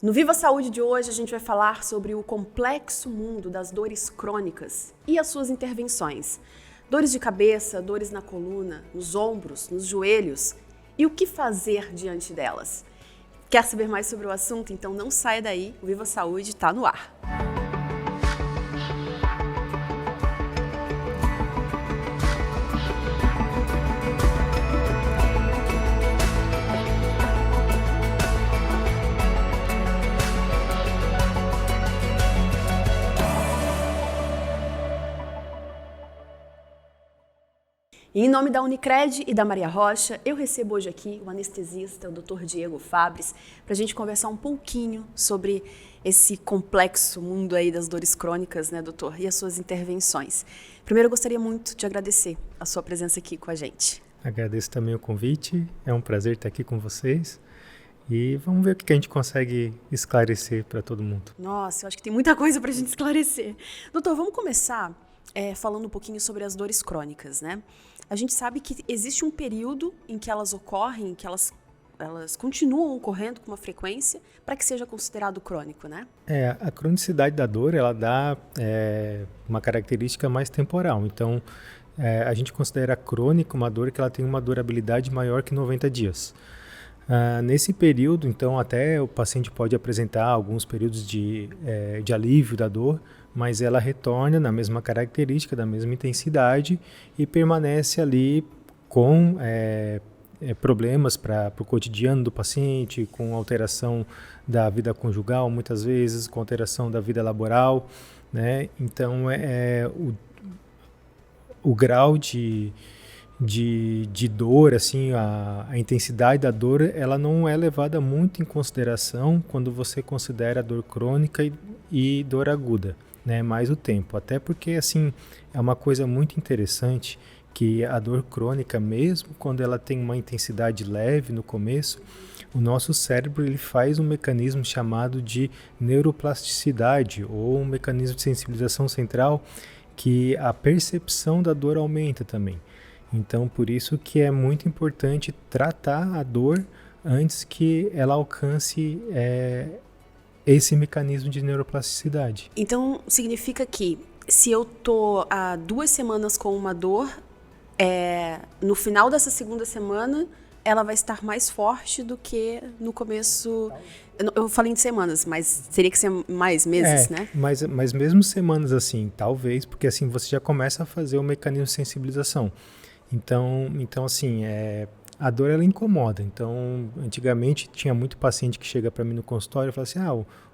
No Viva Saúde de hoje, a gente vai falar sobre o complexo mundo das dores crônicas e as suas intervenções. Dores de cabeça, dores na coluna, nos ombros, nos joelhos e o que fazer diante delas. Quer saber mais sobre o assunto? Então não saia daí, o Viva Saúde está no ar. E em nome da Unicred e da Maria Rocha, eu recebo hoje aqui o anestesista, o Dr. Diego Fabres, para a gente conversar um pouquinho sobre esse complexo mundo aí das dores crônicas, né, doutor, e as suas intervenções. Primeiro, eu gostaria muito de agradecer a sua presença aqui com a gente. Agradeço também o convite, é um prazer estar aqui com vocês. E vamos ver o que a gente consegue esclarecer para todo mundo. Nossa, eu acho que tem muita coisa para a gente esclarecer. Doutor, vamos começar falando um pouquinho sobre as dores crônicas, né? A gente sabe que existe um período em que elas ocorrem, que elas continuam ocorrendo com uma frequência para que seja considerado crônico, né? A cronicidade da dor, ela dá uma característica mais temporal. Então, a gente considera crônica uma dor que ela tem uma durabilidade maior que 90 dias. Nesse período, então, até o paciente pode apresentar alguns períodos de alívio da dor, mas ela retorna na mesma característica, da mesma intensidade e permanece ali com problemas para o cotidiano do paciente, com alteração da vida conjugal, muitas vezes, com alteração da vida laboral, né? Então, o grau de dor, assim, a intensidade da dor, ela não é levada muito em consideração quando você considera dor crônica e dor aguda, né? Mais o tempo, até porque, assim, é uma coisa muito interessante que a dor crônica, mesmo quando ela tem uma intensidade leve no começo, o nosso cérebro ele faz um mecanismo chamado de neuroplasticidade, ou um mecanismo de sensibilização central, que a percepção da dor aumenta também. Então, por isso que é muito importante tratar a dor antes que ela alcance esse mecanismo de neuroplasticidade. Então, significa que se eu tô há 2 semanas com uma dor, no final dessa segunda semana, ela vai estar mais forte do que no começo. Eu falei em semanas, mas teria que ser mais meses, né? Mas mesmo semanas assim, talvez, porque assim você já começa a fazer o mecanismo de sensibilização. Então assim, a dor ela incomoda. Então, antigamente tinha muito paciente que chega para mim no consultório e fala assim: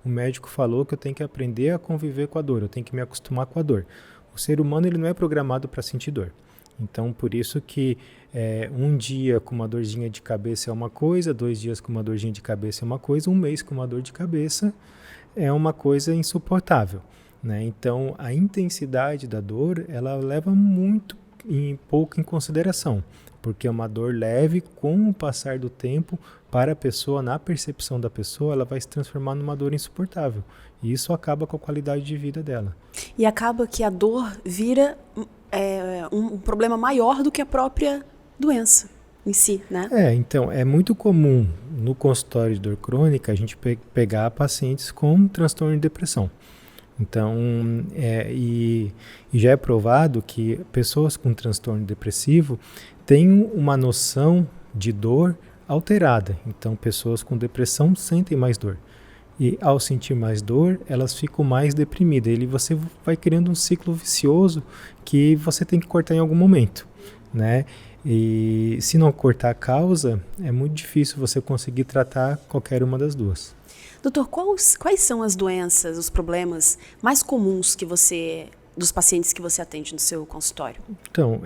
o médico falou que eu tenho que aprender a conviver com a dor, eu tenho que me acostumar com a dor. O ser humano ele não é programado para sentir dor. Então, por isso que um dia com uma dorzinha de cabeça é uma coisa, 2 dias com uma dorzinha de cabeça é uma coisa, 1 mês com uma dor de cabeça é uma coisa insuportável, né? Então, a intensidade da dor, ela leva pouco em consideração, porque é uma dor leve. Com o passar do tempo, para a pessoa, na percepção da pessoa, ela vai se transformar numa dor insuportável, e isso acaba com a qualidade de vida dela. E acaba que a dor vira um problema maior do que a própria doença em si, né? Então, é muito comum no consultório de dor crônica a gente pegar pacientes com transtorno de depressão. Então, e já é provado que pessoas com transtorno depressivo têm uma noção de dor alterada. Então, pessoas com depressão sentem mais dor. E ao sentir mais dor, elas ficam mais deprimidas. E você vai criando um ciclo vicioso que você tem que cortar em algum momento, né? E se não cortar a causa, é muito difícil você conseguir tratar qualquer uma das duas. Doutor, quais são as doenças, os problemas mais comuns dos pacientes que você atende no seu consultório? Então,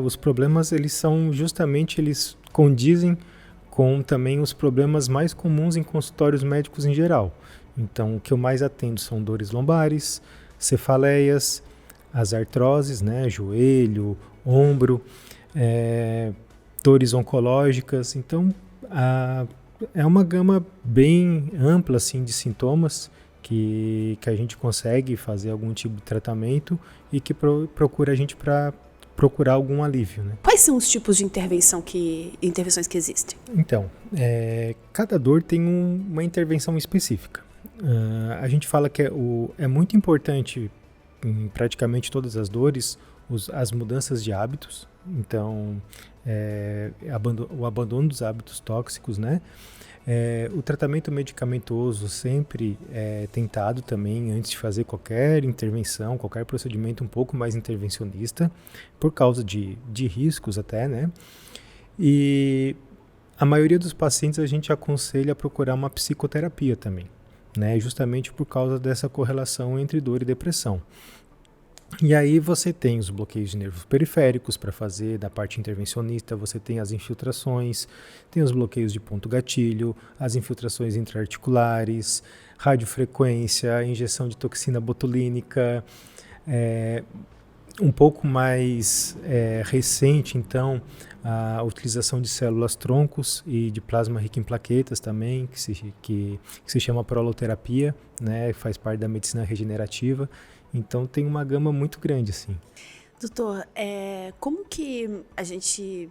os problemas, eles condizem com também os problemas mais comuns em consultórios médicos em geral. Então, o que eu mais atendo são dores lombares, cefaleias, as artroses, né, joelho, ombro, dores oncológicas. Então, é uma gama bem ampla assim, de sintomas que a gente consegue fazer algum tipo de tratamento e que procura a gente para procurar algum alívio, né? Quais são os tipos de intervenções que existem? Então, cada dor tem uma intervenção específica. A gente fala que é muito importante em praticamente todas as dores as mudanças de hábitos. Então, o abandono dos hábitos tóxicos, né? O tratamento medicamentoso sempre é tentado também antes de fazer qualquer intervenção, qualquer procedimento um pouco mais intervencionista, por causa de riscos até, né? E a maioria dos pacientes a gente aconselha a procurar uma psicoterapia também, né? Justamente por causa dessa correlação entre dor e depressão. E aí você tem os bloqueios de nervos periféricos para fazer da parte intervencionista, você tem as infiltrações, tem os bloqueios de ponto gatilho, as infiltrações intraarticulares, radiofrequência, injeção de toxina botulínica, um pouco mais recente, então, a utilização de células troncos e de plasma rico em plaquetas também, que se chama proloterapia, né, faz parte da medicina regenerativa. Então tem uma gama muito grande, assim. Doutor, como que a gente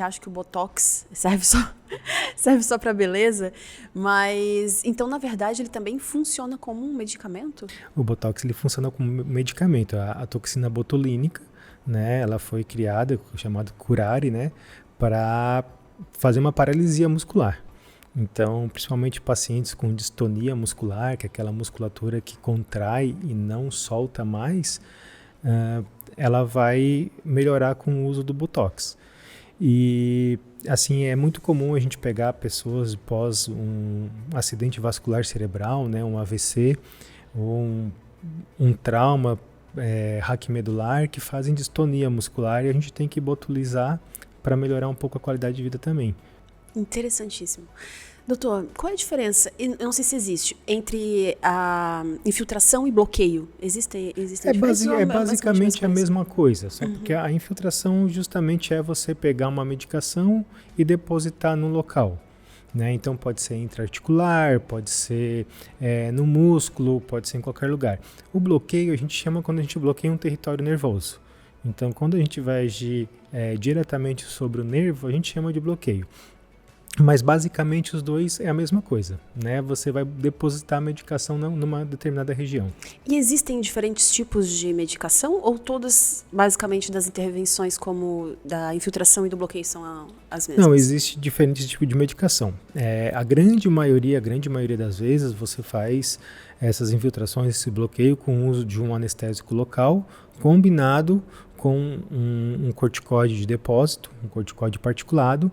acha que o Botox serve só para beleza, mas então na verdade ele também funciona como um medicamento? O Botox ele funciona como medicamento. A toxina botulínica, né, ela foi criada, chamada curare, né, para fazer uma paralisia muscular. Então, principalmente pacientes com distonia muscular, que é aquela musculatura que contrai e não solta mais, ela vai melhorar com o uso do Botox. E, assim, é muito comum a gente pegar pessoas pós um acidente vascular cerebral, né, um AVC, ou um trauma raquimedular, que fazem distonia muscular, e a gente tem que botulizar para melhorar um pouco a qualidade de vida também. Interessantíssimo. Doutor, qual é a diferença, eu não sei se existe, entre a infiltração e bloqueio? Existem diferenças? É basicamente a mesma coisa, só porque a infiltração justamente é você pegar uma medicação e depositar no local, né? Então pode ser intraarticular, pode ser no músculo, pode ser em qualquer lugar. O bloqueio a gente chama quando a gente bloqueia um território nervoso. Então quando a gente vai agir diretamente sobre o nervo, a gente chama de bloqueio. Mas basicamente os dois é a mesma coisa, né? Você vai depositar a medicação numa determinada região. E existem diferentes tipos de medicação ou todas basicamente das intervenções como da infiltração e do bloqueio são as mesmas? Não, existe diferentes tipos de medicação. A grande maioria das vezes você faz essas infiltrações, esse bloqueio com o uso de um anestésico local combinado com um corticóide de depósito, um corticóide particulado,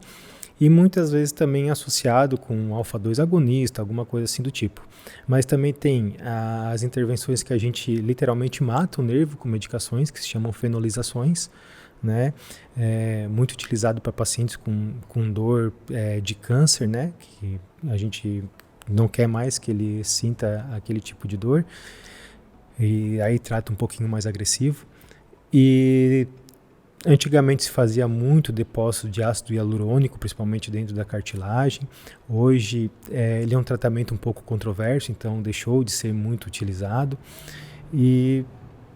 e muitas vezes também associado com um alfa-2 agonista, alguma coisa assim do tipo. Mas também tem as intervenções que a gente literalmente mata o nervo com medicações, que se chamam fenolizações, né? Muito utilizado para pacientes com dor de câncer, né? Que a gente não quer mais que ele sinta aquele tipo de dor, e aí trata um pouquinho mais agressivo. E antigamente se fazia muito depósito de ácido hialurônico, principalmente dentro da cartilagem. Hoje ele é um tratamento um pouco controverso, então deixou de ser muito utilizado. E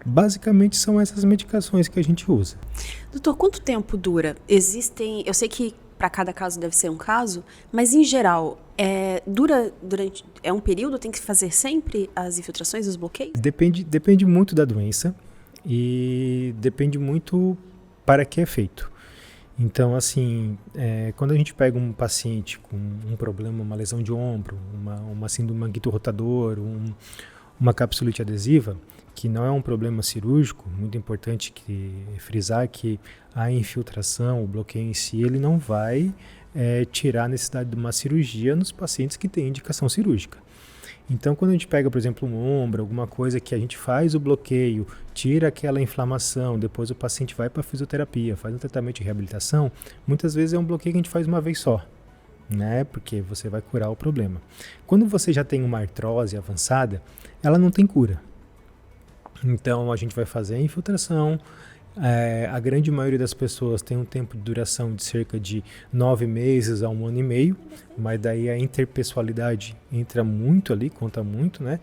basicamente são essas medicações que a gente usa. Doutor, quanto tempo dura? Eu sei que para cada caso deve ser um caso, mas em geral, dura durante um período? Tem que fazer sempre as infiltrações, os bloqueios? Depende muito da doença e depende muito para que é feito. Então, assim, quando a gente pega um paciente com um problema, uma lesão de ombro, uma síndrome manguito rotador, uma capsulite adesiva, que não é um problema cirúrgico, muito importante frisar que a infiltração, o bloqueio em si, ele não vai tirar a necessidade de uma cirurgia nos pacientes que têm indicação cirúrgica. Então, quando a gente pega, por exemplo, um ombro, alguma coisa que a gente faz o bloqueio, tira aquela inflamação, depois o paciente vai para a fisioterapia, faz um tratamento de reabilitação, muitas vezes é um bloqueio que a gente faz uma vez só, né? Porque você vai curar o problema. Quando você já tem uma artrose avançada, ela não tem cura. Então, a gente vai fazer a infiltração. A grande maioria das pessoas tem um tempo de duração de cerca de 9 meses a 1 ano e meio, mas daí a interpessoalidade entra muito ali, conta muito, né?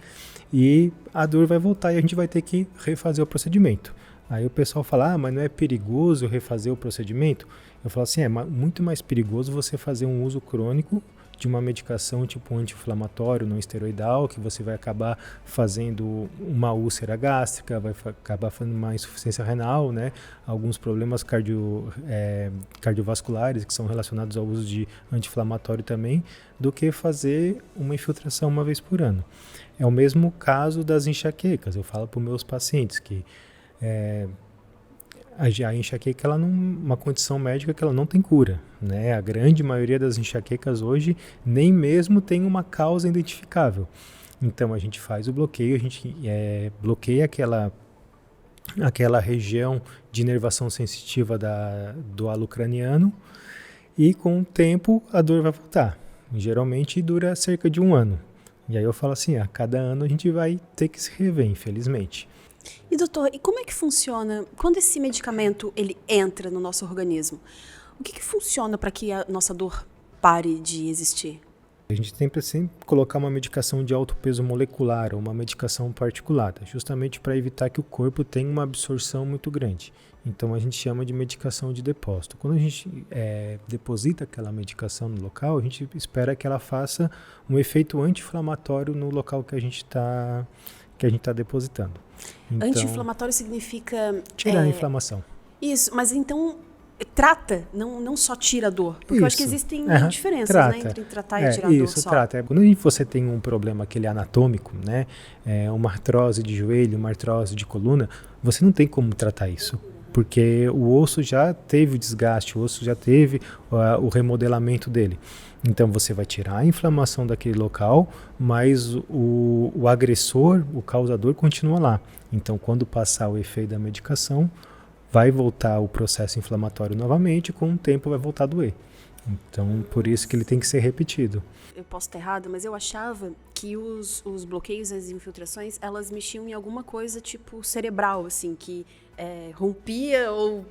E a dor vai voltar e a gente vai ter que refazer o procedimento. Aí o pessoal fala, mas não é perigoso refazer o procedimento? Eu falo assim, muito mais perigoso você fazer um uso crônico de uma medicação tipo anti-inflamatório não esteroidal, que você vai acabar fazendo uma úlcera gástrica, vai acabar fazendo uma insuficiência renal, né? Alguns problemas cardiovasculares que são relacionados ao uso de anti-inflamatório também, do que fazer uma infiltração uma vez por ano. É o mesmo caso das enxaquecas. Eu falo para os meus pacientes que a enxaqueca ela não, uma condição médica que ela não tem cura, né? A grande maioria das enxaquecas hoje nem mesmo tem uma causa identificável. Então a gente faz o bloqueio, a gente bloqueia aquela região de inervação sensitiva do halo craniano e com o tempo a dor vai voltar. Geralmente dura cerca de 1 ano. E aí eu falo assim, a cada ano a gente vai ter que se rever, infelizmente. E doutor, e como é que funciona quando esse medicamento ele entra no nosso organismo? O que funciona para que a nossa dor pare de existir? A gente tem que sempre colocar uma medicação de alto peso molecular ou uma medicação particulada, justamente para evitar que o corpo tenha uma absorção muito grande. Então a gente chama de medicação de depósito. Quando a gente deposita aquela medicação no local, a gente espera que ela faça um efeito anti-inflamatório no local que a gente está depositando. Então, anti-inflamatório significa... tirar a inflamação. Isso, mas então trata, não só tira a dor. Porque isso. Eu acho que existem diferenças, né, entre tratar e tirar a dor só. Trata. Quando você tem um problema aquele anatômico, né, uma artrose de joelho, uma artrose de coluna, você não tem como tratar isso. Porque o osso já teve o desgaste, o osso já teve o remodelamento dele. Então você vai tirar a inflamação daquele local, mas o agressor, o causador, continua lá. Então quando passar o efeito da medicação, vai voltar o processo inflamatório novamente e com o tempo vai voltar a doer. Então por isso que ele tem que ser repetido. Eu posso estar errada, mas eu achava que os bloqueios, as infiltrações, elas mexiam em alguma coisa tipo cerebral, assim, que rompia ou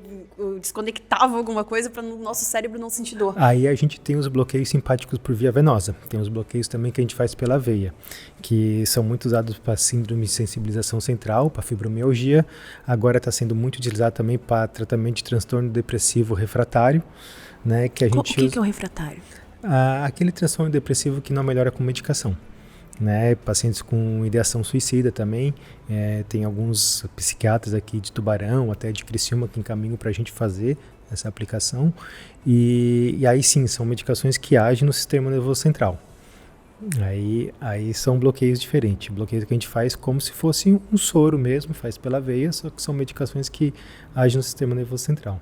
desconectava alguma coisa para o nosso cérebro não sentir dor. Aí a gente tem os bloqueios simpáticos por via venosa. Tem os bloqueios também que a gente faz pela veia, que são muito usados para síndrome de sensibilização central, para fibromialgia. Agora está sendo muito utilizado também para tratamento de transtorno depressivo refratário, né? Que a gente o que é o refratário? Aquele transtorno depressivo que não melhora com medicação. Né, pacientes com ideação suicida também, tem alguns psiquiatras aqui de Tubarão, até de Criciúma, que encaminham para a gente fazer essa aplicação, e aí sim, são medicações que agem no sistema nervoso central. Aí são bloqueios diferentes, bloqueios que a gente faz como se fosse um soro mesmo, faz pela veia, só que são medicações que agem no sistema nervoso central.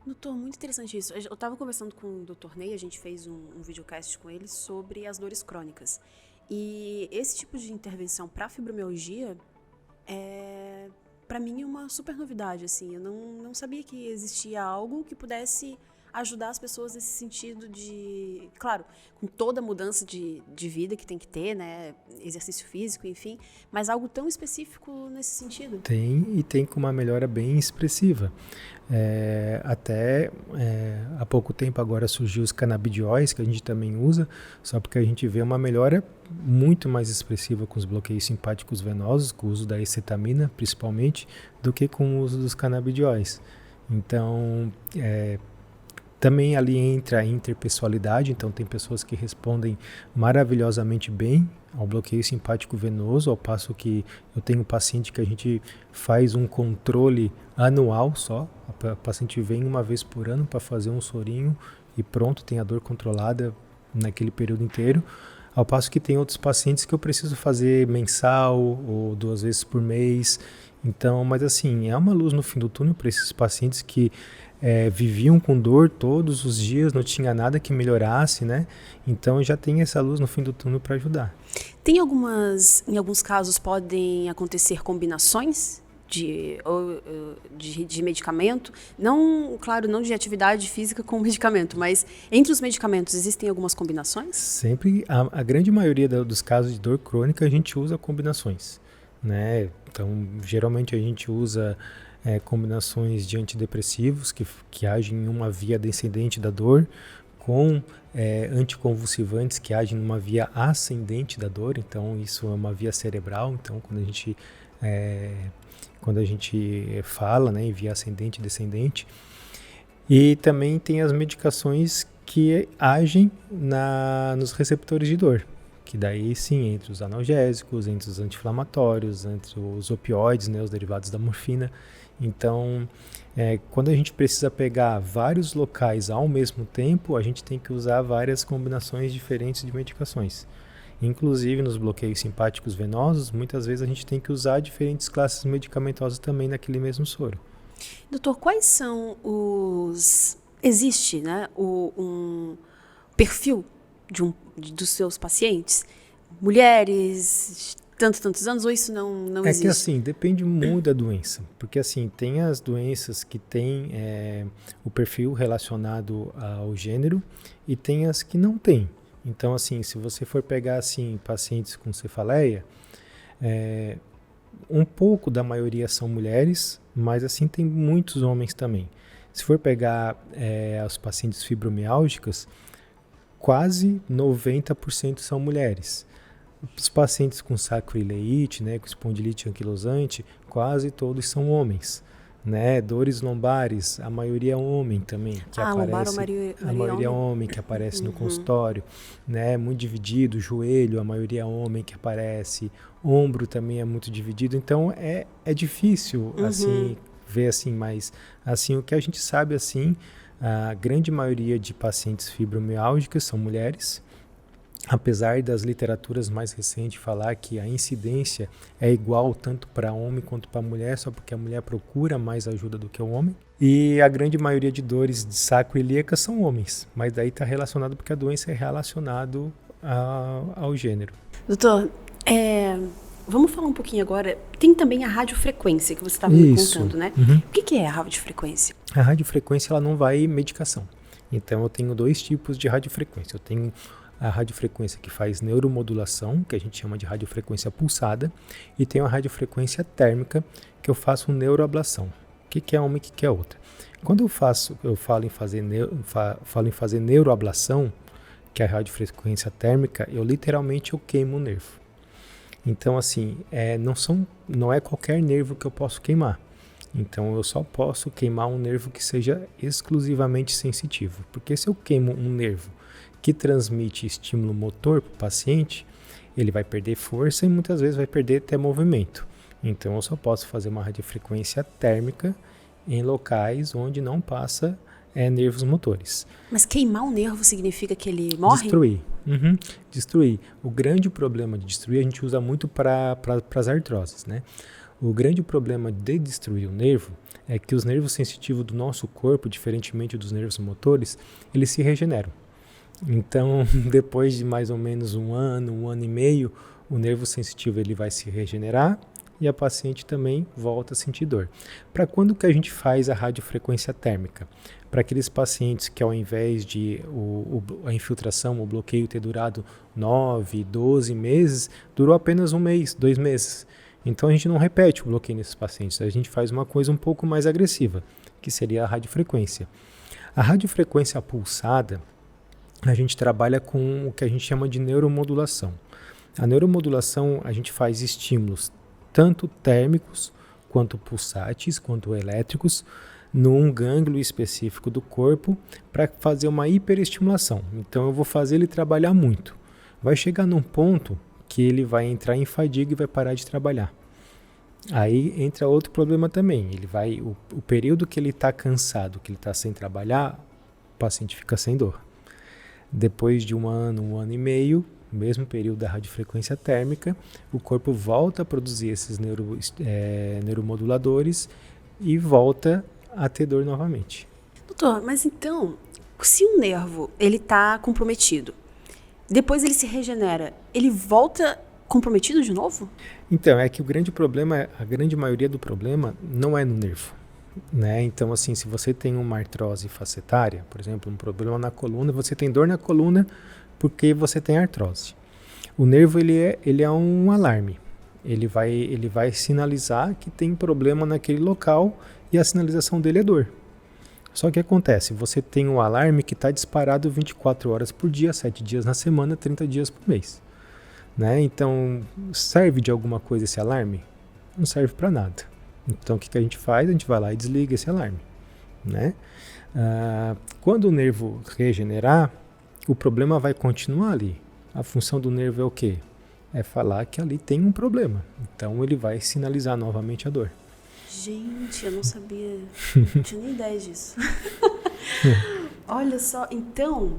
Doutor, muito interessante isso. Eu estava conversando com o Dr. Ney, a gente fez um videocast com ele sobre as dores crônicas. E esse tipo de intervenção para fibromialgia para mim é uma super novidade, assim. Eu não sabia que existia algo que pudesse ajudar as pessoas nesse sentido de, claro, com toda a mudança de vida que tem que ter, né, exercício físico, enfim, mas algo tão específico nesse sentido. Tem com uma melhora bem expressiva. Até há pouco tempo agora surgiu os canabidióis, que a gente também usa, só porque a gente vê uma melhora muito mais expressiva com os bloqueios simpáticos venosos, com o uso da acetamina principalmente, do que com o uso dos canabidióis. Então, também ali entra a interpessoalidade, então tem pessoas que respondem maravilhosamente bem ao bloqueio simpático venoso, ao passo que eu tenho um paciente que a gente faz um controle anual só, a paciente vem uma vez por ano para fazer um sorinho e pronto, tem a dor controlada naquele período inteiro, ao passo que tem outros pacientes que eu preciso fazer mensal ou 2 vezes por mês. Então, mas assim, é uma luz no fim do túnel para esses pacientes que viviam com dor todos os dias, não tinha nada que melhorasse, né? Então já tem essa luz no fim do túnel para ajudar. Em alguns casos podem acontecer combinações de medicamento, não de atividade física com medicamento, mas entre os medicamentos existem algumas combinações? Sempre, a grande maioria dos casos de dor crônica a gente usa combinações, né? Então geralmente a gente usa combinações de antidepressivos que agem em uma via descendente da dor, com anticonvulsivantes que agem numa via ascendente da dor, então isso é uma via cerebral, então quando a gente quando a gente fala, né, em via ascendente e descendente. E também tem as medicações que agem nos receptores de dor, que daí sim, entre os analgésicos, entre os anti-inflamatórios, entre os opioides, né, os derivados da morfina. Então, quando a gente precisa pegar vários locais ao mesmo tempo, a gente tem que usar várias combinações diferentes de medicações. Inclusive nos bloqueios simpáticos venosos, muitas vezes a gente tem que usar diferentes classes medicamentosas também naquele mesmo soro. Doutor, quais são os... Existe, né, um perfil dos seus pacientes? Mulheres, tantos anos, ou isso não existe? É que assim, depende muito da doença. Porque assim, tem as doenças que têm o perfil relacionado ao gênero e tem as que não têm. Então assim, se você for pegar assim, pacientes com cefaleia, um pouco da maioria são mulheres, mas assim tem muitos homens também. Se for pegar os pacientes fibromiálgicas, quase 90% são mulheres. Os pacientes com sacroileite, né, com espondilite anquilosante, quase todos são homens. Né? Dores lombares, a maioria é homem também. Que aparece, a maioria é homem que aparece no consultório. Né? Muito dividido, joelho, a maioria é homem que aparece. Ombro também é muito dividido. Então é difícil assim ver assim, mas assim, o que a gente sabe assim, a grande maioria de pacientes fibromiálgicas são mulheres. Apesar das literaturas mais recentes falar que a incidência é igual tanto para homem quanto para mulher, só porque a mulher procura mais ajuda do que o homem. E a grande maioria de dores de sacroiliacas são homens, mas daí está relacionado porque a doença é relacionada ao gênero. Doutor, vamos falar um pouquinho agora. Tem também a radiofrequência que você estava me contando, né? O que é a radiofrequência? A radiofrequência ela não vai medicação. Então eu tenho dois tipos de radiofrequência. Eu tenho a radiofrequência que faz neuromodulação, que a gente chama de radiofrequência pulsada, e tem a radiofrequência térmica, que eu faço neuroablação. O que é uma e o que é outra? Quando eu falo em fazer neuroablação, que é a radiofrequência térmica, eu queimo o nervo. Então, assim, não é qualquer nervo que eu posso queimar. Então, eu só posso queimar um nervo que seja exclusivamente sensitivo. Porque se eu queimo um nervo que transmite estímulo motor para o paciente, ele vai perder força e muitas vezes vai perder até movimento. Então eu só posso fazer uma radiofrequência térmica em locais onde não passa nervos motores. Mas queimar um nervo significa que ele morre? Destruir. Destruir. O grande problema de destruir a gente usa muito para as artroses, né? O grande problema de destruir o nervo é que os nervos sensitivos do nosso corpo, diferentemente dos nervos motores, eles se regeneram. Então, depois de mais ou menos um ano e meio, o nervo sensitivo ele vai se regenerar e a paciente também volta a sentir dor. Para quando que a gente faz a radiofrequência térmica? Para aqueles pacientes que ao invés de a infiltração, o bloqueio ter durado 9, 12 meses, durou apenas 1 mês, 2 meses. Então a gente não repete o bloqueio nesses pacientes, a gente faz uma coisa um pouco mais agressiva, que seria a radiofrequência. A radiofrequência pulsada, a gente trabalha com o que a gente chama de neuromodulação. A neuromodulação, a gente faz estímulos tanto térmicos, quanto pulsáteis, quanto elétricos, num gânglio específico do corpo para fazer uma hiperestimulação. Então eu vou fazer ele trabalhar muito. Vai chegar num ponto que ele vai entrar em fadiga e vai parar de trabalhar. Aí entra outro problema também. O período que ele está cansado, que ele está sem trabalhar, o paciente fica sem dor. Depois de 1 ano e meio, mesmo período da radiofrequência térmica, o corpo volta a produzir esses neuromoduladores e volta a ter dor novamente. Doutor, mas então, se um nervo ele está comprometido, depois ele se regenera, ele volta comprometido de novo? Então, é que o grande problema, a grande maioria do problema não é no nervo. Né? Então, assim, se você tem uma artrose facetária, por exemplo, um problema na coluna, você tem dor na coluna porque você tem artrose. O nervo ele é um alarme. Ele vai sinalizar que tem problema naquele local e a sinalização dele é dor. Só que acontece, você tem um alarme que está disparado 24 horas por dia, 7 dias na semana, 30 dias por mês. Né? Então, serve de alguma coisa esse alarme? não serve para nada. Então, o que a gente faz? A gente vai lá e desliga esse alarme, né? Quando o nervo regenerar, o problema vai continuar ali. A função do nervo é o quê? É falar que ali tem um problema. Então, ele vai sinalizar novamente a dor. Gente, eu não sabia, não tinha nem ideia disso. Olha só, então,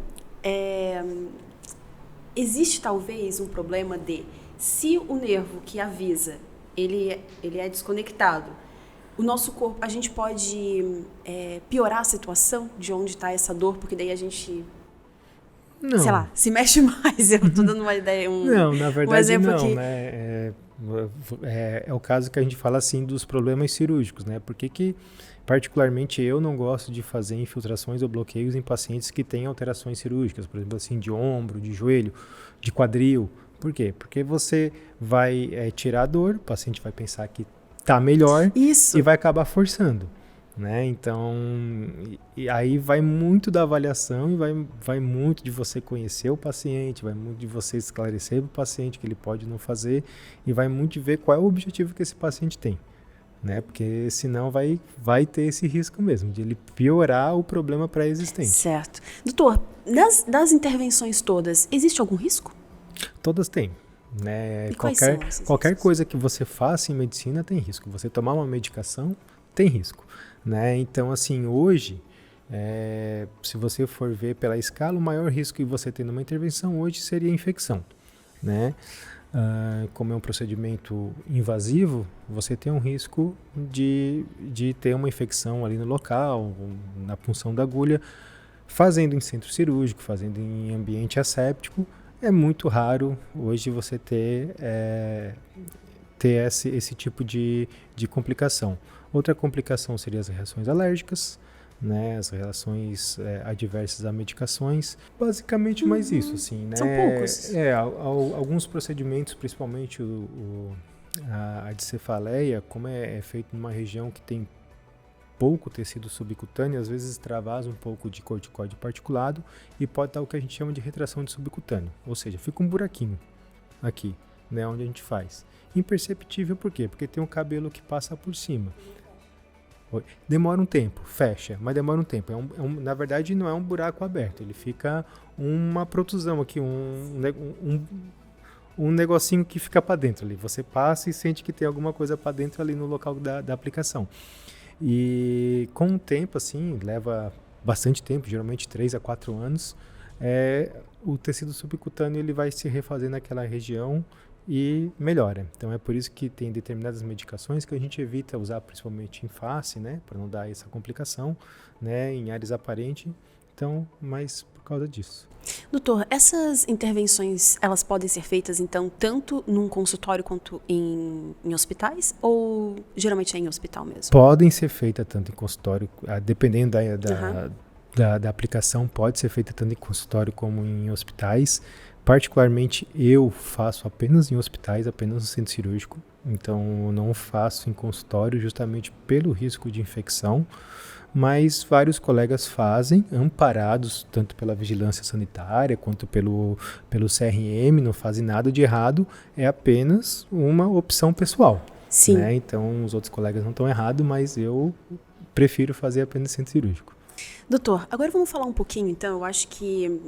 existe talvez um problema de, se o nervo que avisa, ele é desconectado, o nosso corpo, a gente pode piorar a situação de onde está essa dor, porque daí a gente, não. sei lá, se mexe mais. Eu estou dando uma ideia, não, na verdade, um exemplo não, aqui. Né? É o caso que a gente fala assim dos problemas cirúrgicos, né? Porque que particularmente eu não gosto de fazer infiltrações ou bloqueios em pacientes que têm alterações cirúrgicas, por exemplo, assim, de ombro, de joelho, de quadril. Por quê? Porque você vai tirar a dor, o paciente vai pensar que está melhor. Isso. E vai acabar forçando, né? Então, e aí vai muito da avaliação e vai muito de você conhecer o paciente, vai muito de você esclarecer para o paciente que ele pode não fazer e vai muito de ver qual é o objetivo que esse paciente tem. Né? Porque senão vai ter esse risco mesmo, de ele piorar o problema pré-existente. Certo. Doutor, das intervenções todas, existe algum risco? Todas têm. Né? E quais são esses Qualquer riscos? coisa que você faça em medicina tem risco. Você tomar uma medicação tem risco. Né? Então, assim, hoje, se você for ver pela escala, o maior risco que você tem numa intervenção hoje seria a infecção. Né? Como é um procedimento invasivo, você tem um risco de ter uma infecção ali no local, na punção da agulha. Fazendo em centro cirúrgico, fazendo em ambiente asséptico, é muito raro hoje você ter esse tipo de complicação. Outra complicação seria as reações alérgicas, né, as reações adversas a medicações, basicamente mais isso, assim, né? São poucos. Alguns procedimentos, principalmente a discefaleia, como é feito numa região que tem pouco tecido subcutâneo, às vezes extravasa um pouco de corticoide particulado e pode dar o que a gente chama de retração de subcutâneo, ou seja, fica um buraquinho aqui, né, onde a gente faz. Imperceptível por quê? Porque tem um cabelo que passa por cima. Demora um tempo, fecha, mas demora um tempo. Na verdade, não é um buraco aberto, ele fica uma protusão aqui, um negocinho que fica para dentro ali. Você passa e sente que tem alguma coisa para dentro ali no local da aplicação. E com o tempo, assim, leva bastante tempo, geralmente 3 a 4 anos, o tecido subcutâneo ele vai se refazer naquela região e melhora. Então é por isso que tem determinadas medicações que a gente evita usar principalmente em face, né, para não dar essa complicação, né, em áreas aparentes. Então, mas por causa disso. Doutor, essas intervenções, elas podem ser feitas, então, tanto num consultório quanto em hospitais? Ou geralmente é em hospital mesmo? Podem ser feitas tanto em consultório, dependendo da aplicação, pode ser feita tanto em consultório como em hospitais. Particularmente, eu faço apenas em hospitais, apenas no centro cirúrgico. Então, eu não faço em consultório justamente pelo risco de infecção. Mas vários colegas fazem, amparados tanto pela vigilância sanitária quanto pelo CRM, não fazem nada de errado, é apenas uma opção pessoal. Sim. Né? Então, os outros colegas não estão errados, mas eu prefiro fazer apenas centro cirúrgico. Doutor, agora vamos falar um pouquinho, então, eu acho que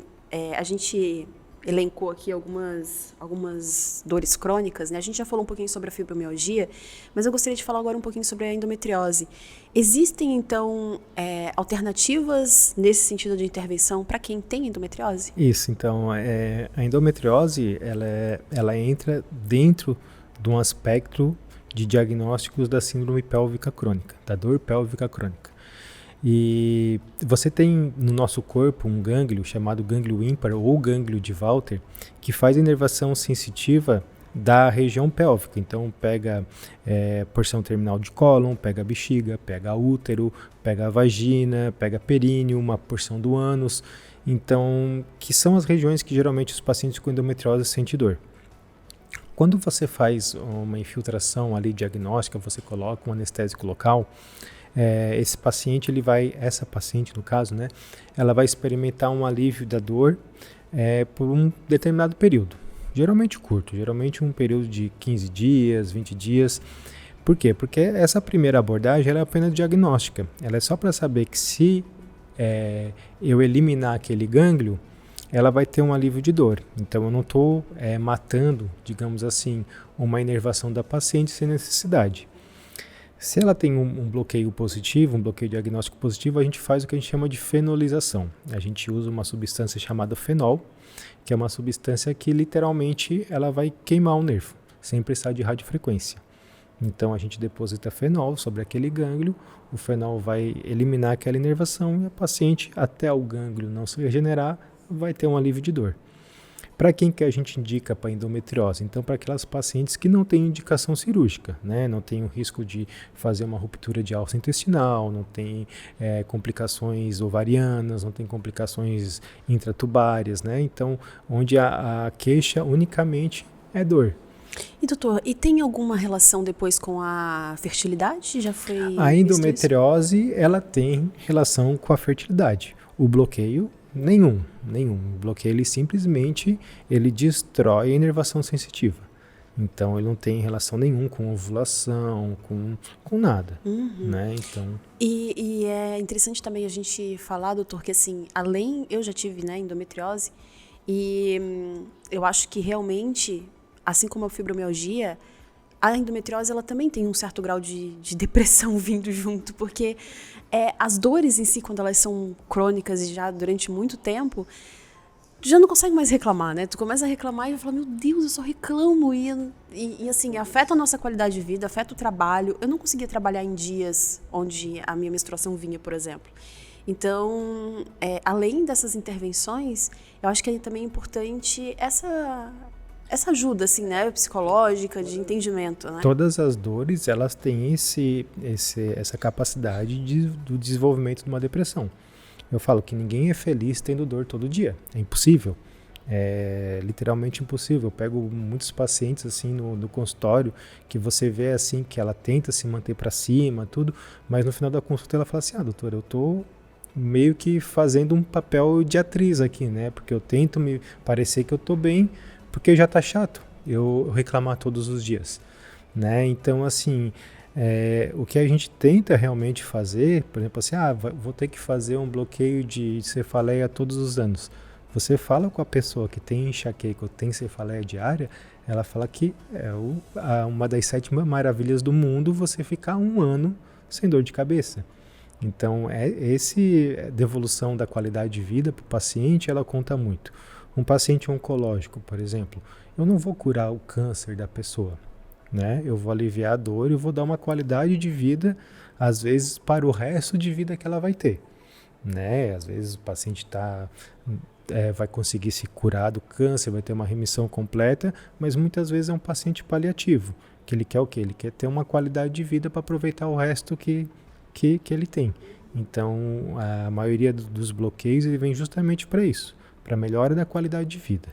a gente elencou aqui algumas dores crônicas, né? A gente já falou um pouquinho sobre a fibromialgia, mas eu gostaria de falar agora um pouquinho sobre a endometriose. Existem, então, alternativas nesse sentido de intervenção para quem tem endometriose? Isso, então, a endometriose, ela entra dentro de um aspecto de diagnósticos da síndrome pélvica crônica, da dor pélvica crônica. E você tem no nosso corpo um gânglio chamado gânglio ímpar ou gânglio de Walter que faz a inervação sensitiva da região pélvica. Então pega porção terminal de cólon, pega a bexiga, pega útero, pega a vagina, pega períneo, uma porção do ânus. Então, que são as regiões que geralmente os pacientes com endometriose sentem dor. Quando você faz uma infiltração ali diagnóstica, você coloca um anestésico local, essa paciente no caso, né, ela vai experimentar um alívio da dor por um determinado período, geralmente curto, geralmente um período de 15 dias, 20 dias, Por quê? Porque essa primeira abordagem ela é apenas diagnóstica. Ela é só para saber que se eu eliminar aquele gânglio, ela vai ter um alívio de dor. Então eu não estou matando, digamos assim, uma inervação da paciente sem necessidade. Se ela tem um bloqueio positivo, um bloqueio diagnóstico positivo, a gente faz o que a gente chama de fenolização. A gente usa uma substância chamada fenol, que é uma substância que literalmente ela vai queimar o nervo, sem precisar de radiofrequência. Então a gente deposita fenol sobre aquele gânglio, o fenol vai eliminar aquela inervação e a paciente, até o gânglio não se regenerar, vai ter um alívio de dor. Para quem que a gente indica para endometriose? Então, para aquelas pacientes que não têm indicação cirúrgica, né? Não tem o risco de fazer uma ruptura de alça intestinal, não tem complicações ovarianas, não tem complicações intratubárias, né? Então, onde a queixa unicamente é dor. E doutor, e tem alguma relação depois com a fertilidade? Já foi A endometriose, ela tem relação com a fertilidade. O bloqueio, nenhum. O bloqueio, ele simplesmente destrói a inervação sensitiva. Então, ele não tem relação nenhuma com ovulação, com nada. Né? Então... E é interessante também a gente falar, doutor, que assim, eu já tive, né, endometriose, e eu acho que realmente, assim como a fibromialgia, a endometriose ela também tem um certo grau de depressão vindo junto, porque as dores em si, quando elas são crônicas e já durante muito tempo, tu já não consegue mais reclamar, né? Tu começa a reclamar e vai falar, meu Deus, eu só reclamo. E assim, afeta a nossa qualidade de vida, afeta o trabalho. Eu não conseguia trabalhar em dias onde a minha menstruação vinha, por exemplo. Então, além dessas intervenções, eu acho que também é importante essa ajuda, assim, né, psicológica, de entendimento, né? Todas as dores, elas têm essa capacidade do desenvolvimento de uma depressão. Eu falo que ninguém é feliz tendo dor todo dia. É impossível. É literalmente impossível. Eu pego muitos pacientes, assim, no consultório, que você vê, assim, que ela tenta se manter para cima, tudo, mas no final da consulta ela fala assim, doutora, eu tô meio que fazendo um papel de atriz aqui, né, porque eu tento me parecer que eu tô bem, porque já tá chato eu reclamar todos os dias, né? Então, assim, o que a gente tenta realmente fazer, por exemplo, assim, vou ter que fazer um bloqueio de cefaleia todos os anos. Você fala com a pessoa que tem enxaqueca ou tem cefaleia diária, ela fala que é uma das 7 maravilhas do mundo você ficar 1 ano sem dor de cabeça. Então, devolução da qualidade de vida para o paciente, ela conta muito. Um paciente oncológico, por exemplo, eu não vou curar o câncer da pessoa, né? Eu vou aliviar a dor e vou dar uma qualidade de vida, às vezes, para o resto de vida que ela vai ter, né? Às vezes o paciente vai conseguir se curar do câncer, vai ter uma remissão completa, mas muitas vezes é um paciente paliativo, que ele quer o quê? Ele quer ter uma qualidade de vida para aproveitar o resto que ele tem. Então, a maioria dos bloqueios ele vem justamente para isso, para melhora da qualidade de vida.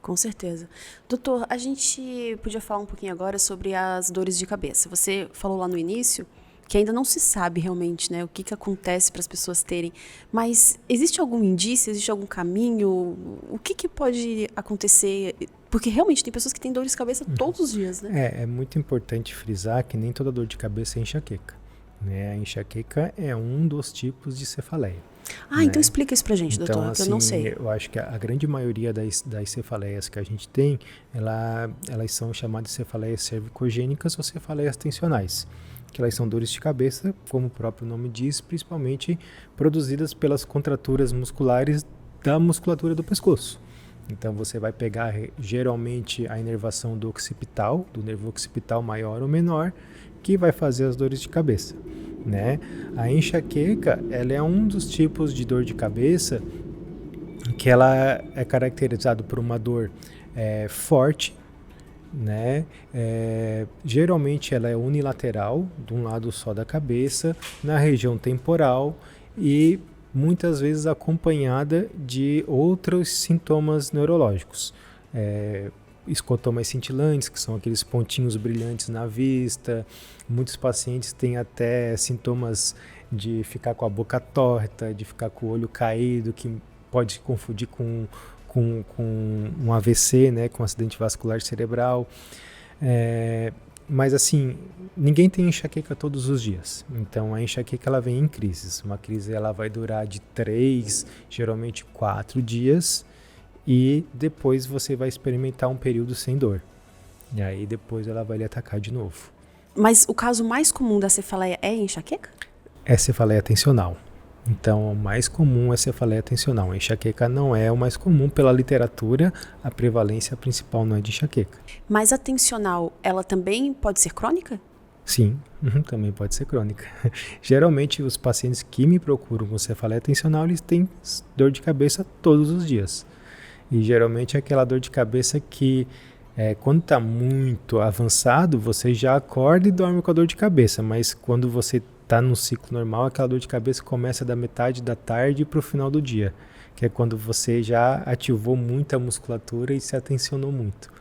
Com certeza. Doutor, a gente podia falar um pouquinho agora sobre as dores de cabeça. Você falou lá no início que ainda não se sabe realmente, né, o que acontece para as pessoas terem, mas existe algum indício, existe algum caminho? O que pode acontecer? Porque realmente tem pessoas que têm dores de cabeça todos os dias, né? É muito importante frisar que nem toda dor de cabeça é enxaqueca, né? A enxaqueca é um dos tipos de cefaleia. Né? Então explica isso pra gente, doutor, então, que eu não sei. Eu acho que a grande maioria das cefaleias que a gente tem, elas são chamadas de cefaleias cervicogênicas ou cefaleias tensionais, que elas são dores de cabeça, como o próprio nome diz, principalmente produzidas pelas contraturas musculares da musculatura do pescoço. Então você vai pegar geralmente a inervação do occipital, do nervo occipital maior ou menor, que vai fazer as dores de cabeça, né? A enxaqueca, ela é um dos tipos de dor de cabeça que ela é caracterizado por uma dor forte, né? Geralmente ela é unilateral, de um lado só da cabeça, na região temporal e muitas vezes acompanhada de outros sintomas neurológicos. Escotomas cintilantes, que são aqueles pontinhos brilhantes na vista. Muitos pacientes têm até sintomas de ficar com a boca torta, de ficar com o olho caído, que pode se confundir com um AVC, né, com um acidente vascular cerebral. Mas assim, ninguém tem enxaqueca todos os dias. Então a enxaqueca ela vem em crises. Uma crise ela vai durar de 3, geralmente 4 dias. E depois você vai experimentar um período sem dor. E aí depois ela vai lhe atacar de novo. Mas o caso mais comum da cefaleia é enxaqueca? É cefaleia tensional. Então, o mais comum é cefaleia tensional. A enxaqueca não é o mais comum pela literatura, a prevalência principal não é de enxaqueca. Mas a tensional, ela também pode ser crônica? Sim, também pode ser crônica. Geralmente, os pacientes que me procuram com cefaleia tensional, eles têm dor de cabeça todos os dias. E geralmente é aquela dor de cabeça que, quando está muito avançado, você já acorda e dorme com a dor de cabeça. Mas quando você está no ciclo normal, aquela dor de cabeça começa da metade da tarde para o final do dia, que é quando você já ativou muito a musculatura e se atencionou muito.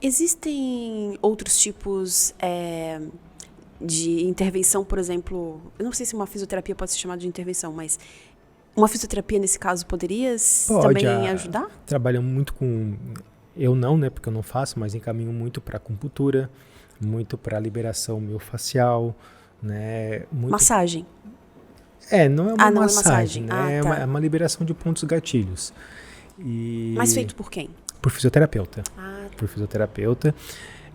Existem outros tipos de intervenção, por exemplo, eu não sei se uma fisioterapia pode ser chamada de intervenção, mas uma fisioterapia nesse caso poderia também ajudar? Trabalham muito com, eu não, né, porque eu não faço, mas encaminho muito para acupuntura, muito para liberação miofascial, né, muito... Massagem? Não é uma massagem, né? Tá. É uma liberação de pontos gatilhos. Mas feito por quem? Por fisioterapeuta. Tá. Por fisioterapeuta.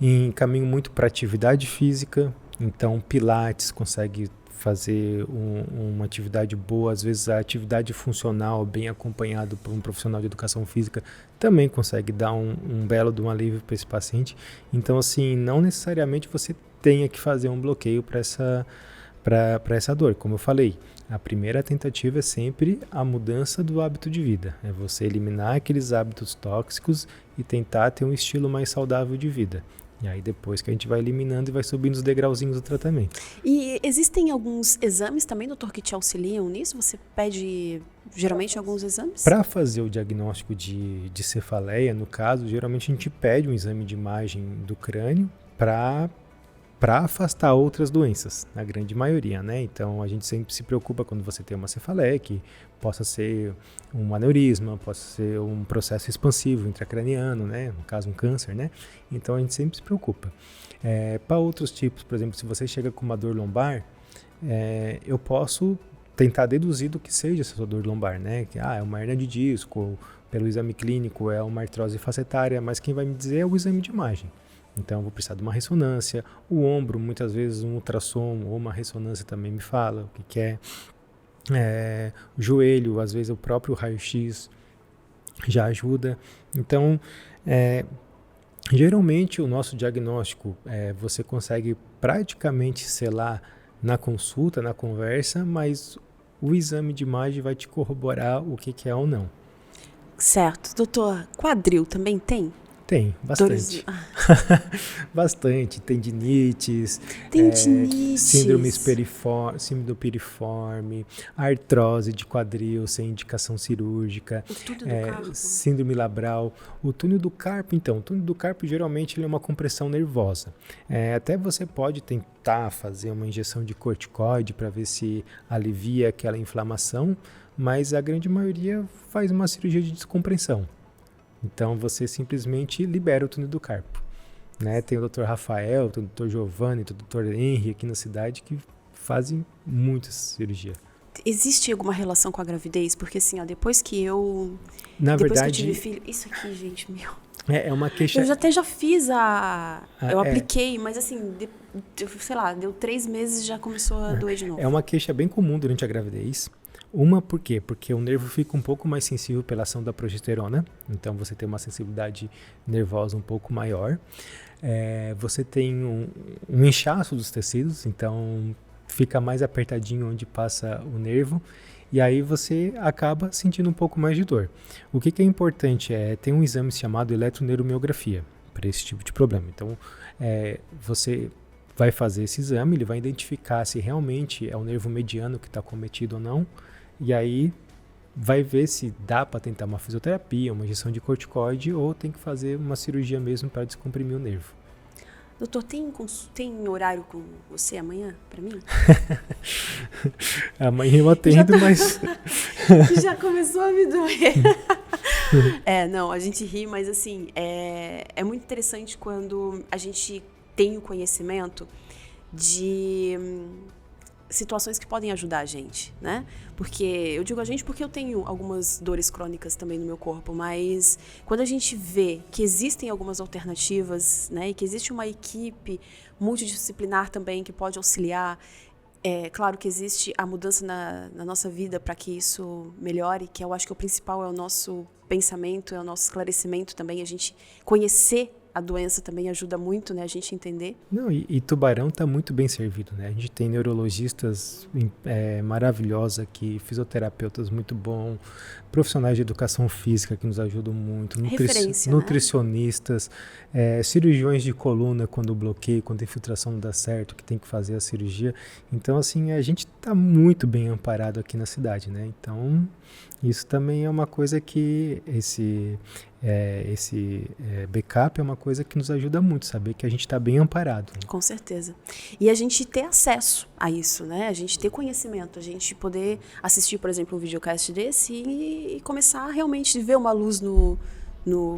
E encaminho muito para atividade física, então pilates consegue fazer uma atividade boa, às vezes a atividade funcional bem acompanhado por um profissional de educação física também consegue dar um belo de um alívio para esse paciente. Então assim, não necessariamente você tenha que fazer um bloqueio para essa dor. Como eu falei, a primeira tentativa é sempre a mudança do hábito de vida, é você eliminar aqueles hábitos tóxicos e tentar ter um estilo mais saudável de vida. E aí depois que a gente vai eliminando e vai subindo os degrauzinhos do tratamento. E existem alguns exames também, doutor, que te auxiliam nisso? Você pede geralmente alguns exames? Para fazer o diagnóstico de cefaleia, no caso, geralmente a gente pede um exame de imagem do crânio para afastar outras doenças, na grande maioria, né? Então a gente sempre se preocupa quando você tem uma cefaleia, que possa ser um aneurisma, possa ser um processo expansivo intracraniano, né? No caso um câncer, né? Então a gente sempre se preocupa. Para outros tipos, por exemplo, se você chega com uma dor lombar, eu posso tentar deduzir do que seja essa dor lombar, né? Que é uma hernia de disco, pelo exame clínico é uma artrose facetária, mas quem vai me dizer é o exame de imagem. Então, eu vou precisar de uma ressonância. O ombro, muitas vezes, um ultrassom ou uma ressonância também me fala o que é. O joelho, às vezes, o próprio raio-x já ajuda. Então, geralmente, o nosso diagnóstico, você consegue praticamente selar na consulta, na conversa, mas o exame de imagem vai te corroborar o que é ou não. Certo. Doutor, quadril também tem? Tem, bastante. Bastante. Tendinites, síndrome piriforme, artrose de quadril sem indicação cirúrgica, o túnel do carpo. Síndrome labral. O túnel do carpo, então, o túnel do carpo geralmente ele é uma compressão nervosa. Até você pode tentar fazer uma injeção de corticoide para ver se alivia aquela inflamação, mas a grande maioria faz uma cirurgia de descompressão. Então, você simplesmente libera o túnel do carpo. Né? Tem o Dr. Rafael, tem o Dr. Giovanni, tem o Dr. Henry aqui na cidade que fazem muita cirurgia. Existe alguma relação com a gravidez? Porque assim, depois que eu tive filho... Isso aqui, gente, meu... É uma queixa... Eu até já fiz eu apliquei, mas assim, sei lá, deu 3 meses e já começou a doer de novo. É uma queixa bem comum durante a gravidez. Uma, por quê? Porque o nervo fica um pouco mais sensível pela ação da progesterona, então você tem uma sensibilidade nervosa um pouco maior. Você tem um inchaço dos tecidos, então fica mais apertadinho onde passa o nervo, e aí você acaba sentindo um pouco mais de dor. O que é importante tem um exame chamado eletroneuromiografia para esse tipo de problema. Então, você vai fazer esse exame, ele vai identificar se realmente é o nervo mediano que está cometido ou não, e aí vai ver se dá para tentar uma fisioterapia, uma injeção de corticoide ou tem que fazer uma cirurgia mesmo para descomprimir o nervo. Doutor, tem horário com você amanhã para mim? Amanhã eu atendo, mas... Já começou a me doer. Não, a gente ri, mas assim, é muito interessante quando a gente tenho conhecimento de situações que podem ajudar a gente, né? Porque eu digo a gente porque eu tenho algumas dores crônicas também no meu corpo, mas quando a gente vê que existem algumas alternativas, né, e que existe uma equipe multidisciplinar também que pode auxiliar, é claro que existe a mudança na nossa vida para que isso melhore, que eu acho que o principal é o nosso pensamento, é o nosso esclarecimento também, a gente conhecer a doença também ajuda muito, né, a gente entender. Não, e Tubarão está muito bem servido, né? A gente tem neurologistas maravilhosos aqui, fisioterapeutas muito bons, profissionais de educação física que nos ajudam muito, nutricionistas, cirurgiões de coluna quando bloqueio, quando a infiltração não dá certo, que tem que fazer a cirurgia. Então, assim, a gente está muito bem amparado aqui na cidade, né? Então, isso também é uma coisa que esse backup é uma coisa que nos ajuda muito, saber que a gente está bem amparado. Né? Com certeza. E a gente ter acesso a isso, né? A gente ter conhecimento, a gente poder assistir, por exemplo, um videocast desse e começar a realmente ver uma luz no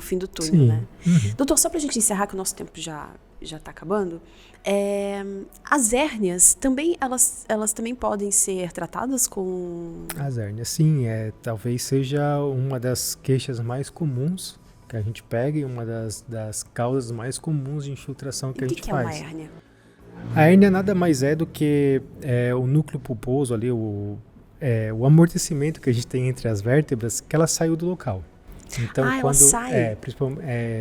fim do túnel, Sim. né? Uhum. Doutor, só pra gente encerrar, que o nosso tempo já está acabando, as hérnias também, elas também podem ser tratadas com... As hérnias, sim, talvez seja uma das queixas mais comuns que a gente pega e uma das causas mais comuns de infiltração que a gente faz. O que é uma hérnia? A hérnia nada mais é do que o núcleo pulposo ali, o amortecimento que a gente tem entre as vértebras, que ela saiu do local. Então, ela sai?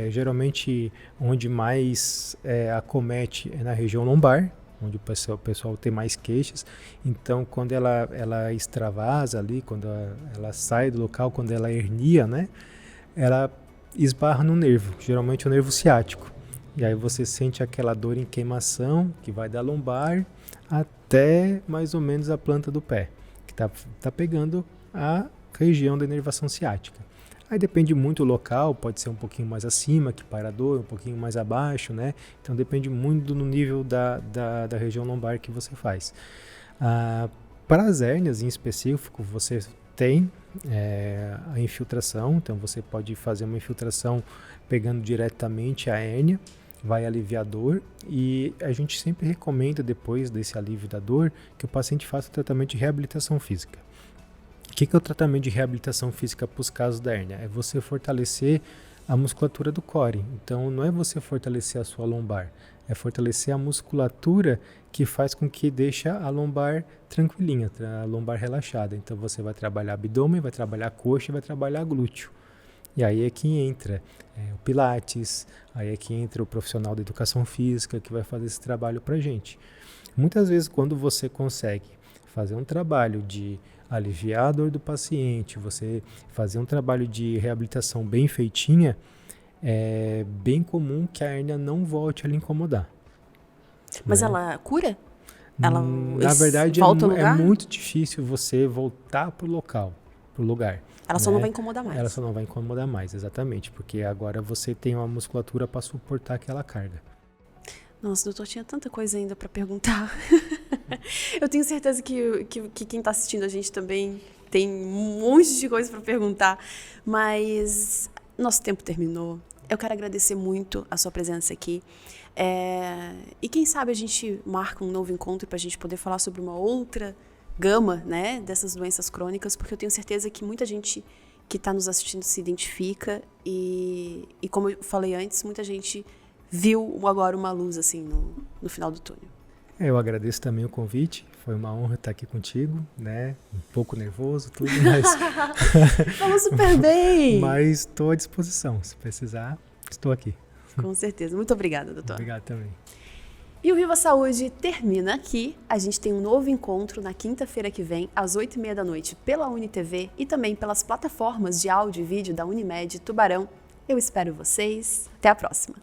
Geralmente onde mais acomete é na região lombar, onde o pessoal tem mais queixas. Então, quando ela extravasa ali, quando ela sai do local, quando ela hernia, né, ela esbarra no nervo, geralmente o nervo ciático. E aí você sente aquela dor em queimação, que vai da lombar até mais ou menos a planta do pé, que tá pegando a região da inervação ciática. Aí depende muito do local, pode ser um pouquinho mais acima, que para a dor, um pouquinho mais abaixo, né? Então depende muito do nível da região lombar que você faz. Para as hérnias em específico, você tem a infiltração, então você pode fazer uma infiltração pegando diretamente a hérnia, vai aliviar a dor, e a gente sempre recomenda, depois desse alívio da dor, que o paciente faça o tratamento de reabilitação física. O que é o tratamento de reabilitação física para os casos da hérnia? É você fortalecer a musculatura do core. Então, não é você fortalecer a sua lombar, é fortalecer a musculatura que faz com que deixe a lombar tranquilinha, a lombar relaxada. Então, você vai trabalhar abdômen, vai trabalhar coxa e vai trabalhar glúteo. E aí é que entra o pilates, aí é que entra o profissional da educação física que vai fazer esse trabalho para a gente. Muitas vezes, quando você consegue fazer um trabalho de aliviar a dor do paciente, você fazer um trabalho de reabilitação bem feitinha, é bem comum que a hérnia não volte a lhe incomodar. Mas né? ela cura? Na verdade, é muito difícil você voltar pro lugar. Ela só não vai incomodar mais. Ela só não vai incomodar mais, exatamente, porque agora você tem uma musculatura para suportar aquela carga. Nossa, doutor, tinha tanta coisa ainda para perguntar. Eu tenho certeza que quem está assistindo a gente também tem um monte de coisa para perguntar, mas nosso tempo terminou. Eu quero agradecer muito a sua presença aqui. E quem sabe a gente marca um novo encontro para a gente poder falar sobre uma outra gama, né, dessas doenças crônicas, porque eu tenho certeza que muita gente que está nos assistindo se identifica e como eu falei antes, muita gente viu agora uma luz assim no final do túnel. Eu agradeço também o convite, foi uma honra estar aqui contigo, né? Um pouco nervoso, tudo, mas... Falou super bem! Mas estou à disposição, se precisar, estou aqui. Com certeza. Muito obrigada, doutor. Obrigado também. E o Viva Saúde termina aqui. A gente tem um novo encontro na quinta-feira que vem, às 20h30 da noite, pela UniTV e também pelas plataformas de áudio e vídeo da Unimed Tubarão. Eu espero vocês. Até a próxima!